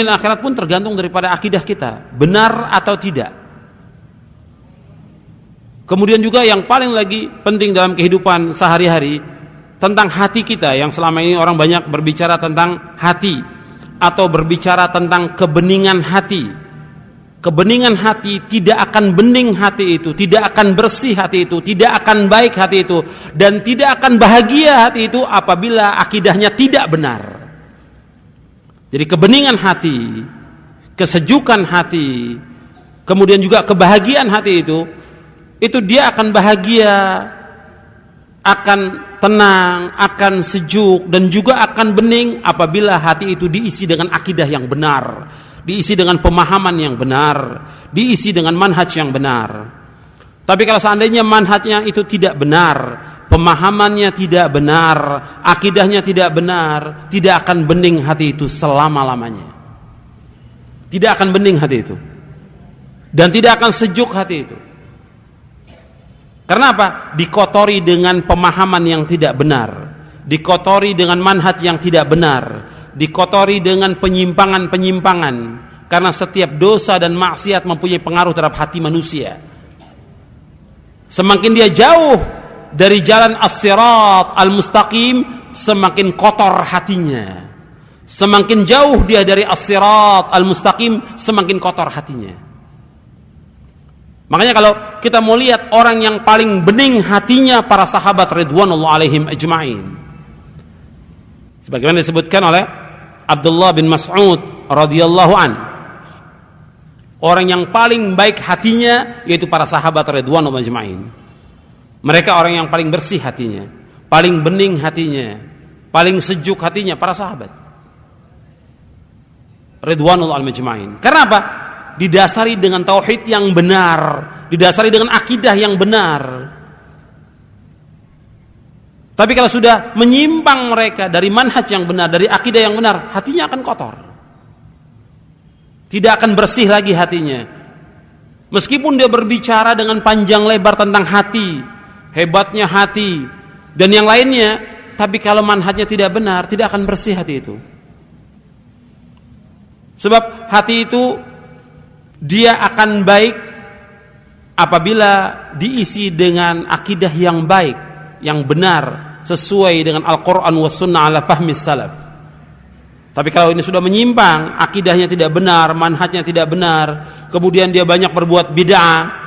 Akhirat pun tergantung daripada akidah kita, benar atau tidak. Kemudian juga yang paling lagi penting dalam kehidupan sehari-hari, tentang hati kita, yang selama ini orang banyak berbicara tentang hati atau berbicara tentang kebeningan hati. Kebeningan hati, tidak akan bening hati itu, tidak akan bersih hati itu, tidak akan baik hati itu, dan tidak akan bahagia hati itu apabila akidahnya tidak benar. Jadi kebeningan hati, kesejukan hati, kemudian juga kebahagiaan hati itu dia akan bahagia, akan tenang, akan sejuk, dan juga akan bening apabila hati itu diisi dengan akidah yang benar, diisi dengan pemahaman yang benar, diisi dengan manhaj yang benar. Tapi kalau seandainya manhajnya itu tidak benar, pemahamannya tidak benar, akidahnya tidak benar, tidak akan bening hati itu selama-lamanya. Tidak akan bening hati itu, dan tidak akan sejuk hati itu. Karena apa? Dikotori dengan pemahaman yang tidak benar, dikotori dengan manhaj yang tidak benar, dikotori dengan penyimpangan-penyimpangan. Karena setiap dosa dan maksiat mempunyai pengaruh terhadap hati manusia. Semakin dia jauh dari jalan as-sirat al-mustaqim, semakin kotor hatinya. Semakin jauh dia dari as-sirat al-mustaqim, semakin kotor hatinya. Makanya kalau kita mau lihat orang yang paling bening hatinya, para sahabat ridwanullah alaihim ajma'in. Sebagaimana disebutkan oleh Abdullah bin Mas'ud radhiyallahu an. Orang yang paling baik hatinya yaitu para sahabat ridwanullah ajma'in. Mereka orang yang paling bersih hatinya, paling bening hatinya, paling sejuk hatinya, para sahabat ridwanullah ajma'in. Karena apa? Didasari dengan tauhid yang benar, didasari dengan akidah yang benar. Tapi kalau sudah menyimpang mereka dari manhaj yang benar, dari akidah yang benar, hatinya akan kotor. Tidak akan bersih lagi hatinya. Meskipun dia berbicara dengan panjang lebar tentang hati, hebatnya hati, dan yang lainnya, tapi kalau manhajnya tidak benar, tidak akan bersih hati itu. Sebab hati itu dia akan baik apabila diisi dengan akidah yang baik, yang benar, sesuai dengan Al-Quran wa sunnah ala fahmi salaf. Tapi kalau ini sudah menyimpang, akidahnya tidak benar, manhajnya tidak benar, kemudian dia banyak berbuat bid'ah,